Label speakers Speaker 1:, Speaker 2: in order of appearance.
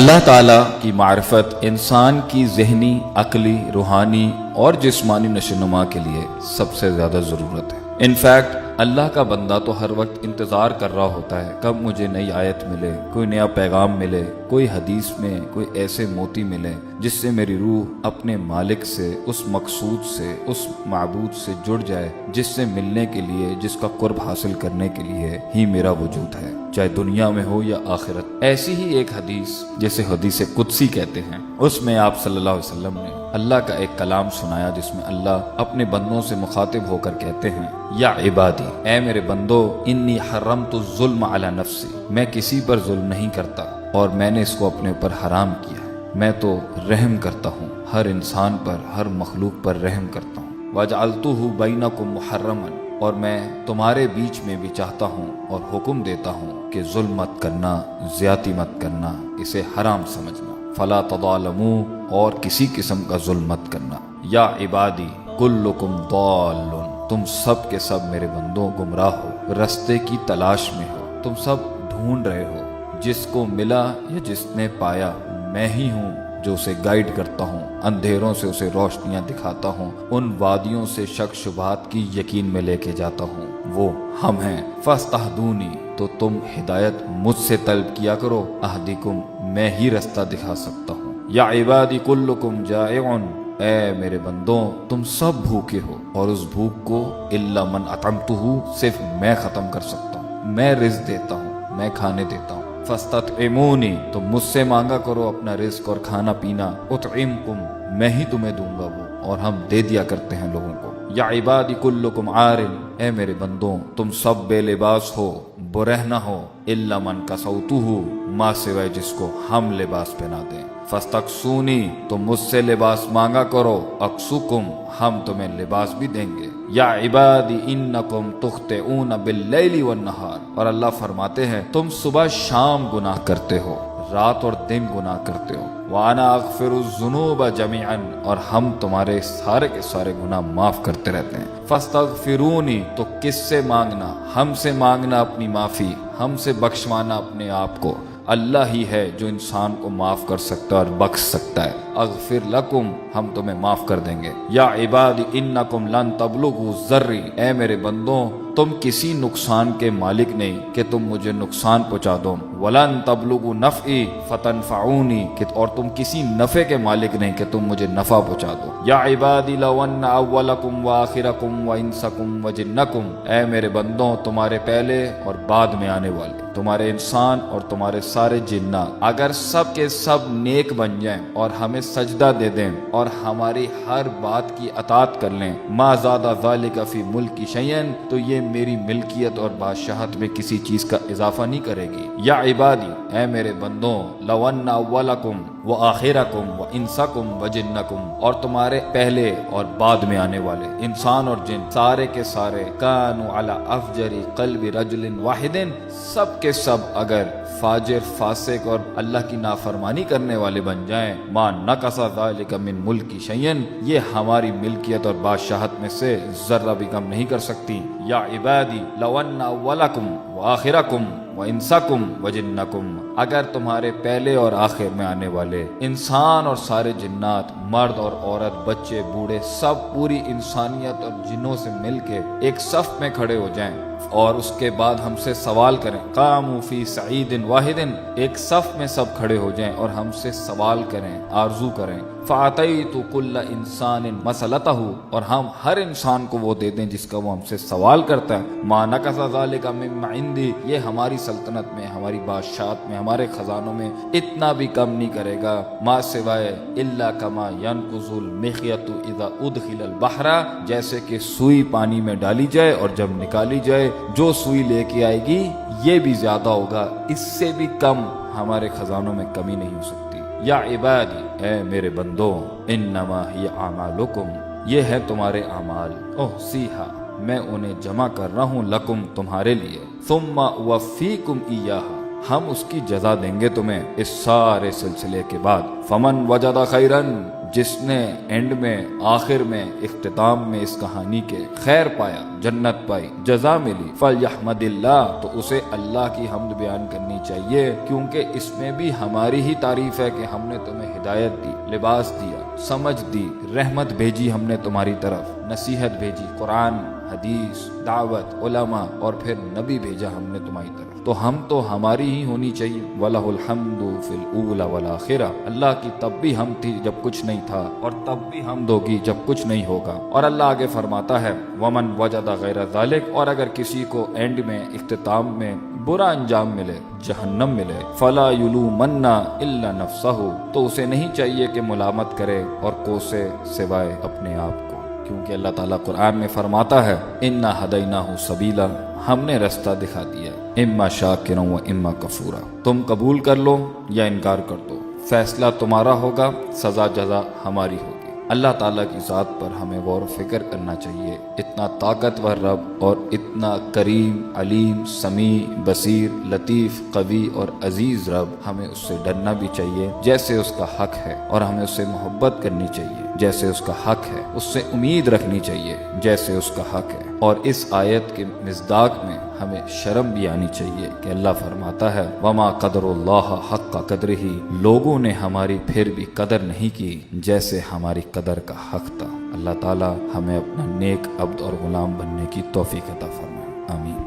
Speaker 1: اللہ تعالیٰ کی معرفت انسان کی ذہنی، عقلی، روحانی اور جسمانی نشوونما کے لیے سب سے زیادہ ضرورت ہے۔ انفیکٹ اللہ کا بندہ تو ہر وقت انتظار کر رہا ہوتا ہے کب مجھے نئی آیت ملے، کوئی نیا پیغام ملے، کوئی حدیث میں کوئی ایسے موتی ملے جس سے میری روح اپنے مالک سے، اس مقصود سے، اس معبود سے جڑ جائے جس سے ملنے کے لیے، جس کا قرب حاصل کرنے کے لیے ہی میرا وجود ہے، چاہے دنیا میں ہو یا آخرت۔ ایسی ہی ایک حدیث جسے حدیث قدسی کہتے ہیں، اس میں آپ صلی اللہ علیہ وسلم نے اللہ کا ایک کلام سنایا جس میں اللہ اپنے بندوں سے مخاطب ہو کر کہتے ہیں، یا عبادی، اے میرے بندو، انی حرمت الظلم علی نفسی، میں کسی پر ظلم نہیں کرتا اور میں نے اس کو اپنے اوپر حرام کیا ہے، میں تو رحم کرتا ہوں، ہر انسان پر، ہر مخلوق پر رحم کرتا ہوں، وجعلتہ بینکم محرما، اور میں تمہارے بیچ میں بھی چاہتا ہوں اور حکم دیتا ہوں کہ ظلم مت کرنا، زیادتی مت کرنا، اسے حرام سمجھنا، فلا تظالموا، اور کسی قسم کا ظلم مت کرنا، یا عبادی کلکم ضال، تم سب کے سب میرے بندوں گمراہ ہو، رستے کی تلاش میں ہو، تم سب ڈھونڈ رہے ہو، جس کو ملا یا جس نے پایا میں ہی ہوں جو اسے گائیڈ کرتا ہوں، اندھیروں سے اسے روشنیاں دکھاتا ہوں، ان وادیوں سے شک شبہات کی یقین میں لے کے جاتا ہوں، وہ ہم ہیں، فاستہدونی، تو تم ہدایت مجھ سے طلب کیا کرو، اہدکم، میں ہی رستہ دکھا سکتا ہوں، یا عبادی کلکم جائع، اے میرے بندوں تم سب بھوکے ہو اور اس بھوک کو الا من اطعمتہ، صرف میں ختم کر سکتا ہوں، میں رزق دیتا ہوں، میں کھانے دیتا ہوں، فاستطعمونی، تم مجھ سے مانگا کرو اپنا رزق اور کھانا پینا، اطعمکم، میں ہی تمہیں دوں گا وہ، اور ہم دے دیا کرتے ہیں لوگوں کو، یا عبادی کلکم عار، اے میرے بندوں تم سب بے لباس ہو، برہنہ ہو، الا من کسوتہ، ماں سوائے جس کو ہم لباس پہنا دیں، فاستقسونی، تم مجھ سے لباس مانگا کرو، اقسکم، ہم تمہیں لباس بھی دیں گے، یا عبادی انکم تخطئون باللیل والنہار، اور اللہ فرماتے ہیں تم صبح شام گناہ کرتے ہو، رات اور دن گناہ کرتے ہو، وانا اغفر الذنوب جميعا، اور ہم تمہارے سارے کے سارے گناہ معاف کرتے رہتے ہیں، فاستغفرونی، تو کس سے مانگنا، ہم سے مانگنا اپنی معافی، ہم سے بخشوانا اپنے آپ کو، اللہ ہی ہے جو انسان کو معاف کر سکتا ہے اور بخش سکتا ہے، اغفر لکم، ہم تمہیں معاف کر دیں گے، یا عبادی انکم لن تبلغوا ضری، اے میرے بندوں تم کسی نقصان کے مالک نہیں کہ تم مجھے نقصان پہنچا دو، ولن تبلغوا نفعی فتنفعونی، اور تم کسی نفع کے مالک نہیں کہ تم مجھے نفع پہنچا دو، یا عبادی لو ان اولکم وآخرکم وانسکم وجنکم، اے میرے بندوں تمہارے پہلے اور بعد میں آنے والے، تمہارے انسان اور تمہارے سارے جنات، اگر سب کے سب نیک بن جائیں اور ہمیں سجدہ دے دیں اور ہماری ہر بات کی اطاعت کر لیں، ما زاد ذالک فی ملکی شیئا، تو یہ میری ملکیت اور بادشاہت میں کسی چیز کا اضافہ نہیں کرے گی، یا عبادی، اے میرے بندوں لو ان اولکم وآخرکم وانسکم وجنکم، اور تمہارے پہلے اور بعد میں آنے والے انسان اور جن سارے کے سارے، کانوا علی افجر قلب رجل واحد، سب کے سب اگر فاجر، فاسق اور اللہ کی نافرمانی کرنے والے بن جائیں، ما نقص ذلک من ملکی شیئا، یہ ہماری ملکیت اور بادشاہت میں سے ذرہ بھی کم نہیں کر سکتی، یا عبادی لو ان اولکم وآخرکم وانسکم وجنکم، اگر تمہارے پہلے اور آخر میں آنے والے انسان اور سارے جنات، مرد اور عورت، بچے بوڑھے، سب پوری انسانیت اور جنوں سے مل کے ایک صف میں کھڑے ہو جائیں اور اس کے بعد ہم سے سوال کریں، قاموا فی صعید واحد، ایک صف میں سب کھڑے ہو جائیں اور ہم سے سوال کریں، آرزو کریں، فَأَعْطَيْتُ كُلَّ إِنسَانٍ مَسَأَلَتَهُ، اور ہم ہر انسان کو وہ دے دیں جس کا وہ ہم سے سوال کرتا ہے، مَا نَقَصَ ذَلِكَ مِمَّا عِندِي، یہ ہماری سلطنت میں، ہماری بادشاہت میں، ہمارے خزانوں میں اتنا بھی کم نہیں کرے گا، ما سوائے إِلَّا كَمَا يَنْقُصُ الْمِخْيَطُ إِذَا أُدْخِلَ الْبَحْرَ، جیسے کہ سوئی پانی میں ڈالی جائے اور جب نکالی جائے جو سوئی لے کے آئے گی یہ بھی زیادہ ہوگا، اس سے بھی کم ہمارے خزانوں میں کمی نہیں ہو سکتی، یا عبادی، اے میرے بندوں انما ہی اعمالکم، یہ ہے تمہارے اعمال، احصیھا، میں انہیں جمع کر رہا ہوں، لکم، تمہارے لیے، ثم اوفیکم ایھا، ہم اس کی جزا دیں گے تمہیں اس سارے سلسلے کے بعد، فمن وجد خیرا، جس نے اینڈ میں آخر میں اختتام میں اس کہانی کے خیر پایا، جنت پائی، جزا ملی، فلیحمد اللہ، تو اسے اللہ کی حمد بیان کرنی چاہیے، کیونکہ اس میں بھی ہماری ہی تعریف ہے کہ ہم نے تمہیں ہدایت دی، لباس دیا، سمجھ دی، رحمت بھیجی ہم نے تمہاری طرف، نصیحت بھیجی، قرآن، حدیث، دعوت، علماء، اور پھر نبی بھیجا ہم نے تمہاری طرف، تو ہم تو ہماری ہی ہونی چاہیے۔ وَلَهُ الْحَمْدُ فِي الْأُولَى وَالْآخِرَةِ، اللہ کی تب بھی ہم تھی جب کچھ نہیں تھا، اور تب بھی حمد ہوگی جب کچھ نہیں ہوگا۔ اور اللہ آگے فرماتا ہے وَمَنْ وَجَدَ غَيْرَ ذَلِكَ، اور اگر کسی کو اینڈ میں، اختتام میں برا انجام ملے، جہنم ملے، فَلَا يُلُومَنَّ إِلَّا نَفْسَهُ، تو اسے نہیں چاہیے کہ ملامت کرے اور کوسے سوائے اپنے آپ کو، کیونکہ اللہ تعالیٰ قرآن میں فرماتا ہے اِنَّا هَدَيْنَاهُ سَبِيلًا، ہم نے رستہ دکھا دیا، اما شاکرا و اما کفورا، تم قبول کر لو یا انکار کر دو، فیصلہ تمہارا ہوگا، سزا جزا ہماری ہوگی۔ اللہ تعالیٰ کی ذات پر ہمیں غور و فکر کرنا چاہیے، اتنا طاقتور رب اور اتنا کریم، علیم، سمیع، بصیر، لطیف، قوی اور عزیز رب، ہمیں اس سے ڈرنا بھی چاہیے جیسے اس کا حق ہے، اور ہمیں اس سے محبت کرنی چاہیے جیسے اس کا حق ہے، اس سے امید رکھنی چاہیے جیسے اس کا حق ہے۔ اور اس آیت کے مصداق میں ہمیں شرم بھی آنی چاہیے کہ اللہ فرماتا ہے وَمَا قَدْرُ اللَّهَ حَقَّ قَدْرِهِ، لوگوں نے ہماری پھر بھی قدر نہیں کی جیسے ہماری قدر کا حق تھا۔ اللہ تعالی ہمیں اپنا نیک عبد اور غلام بننے کی توفیق عطا فرمائے، آمین۔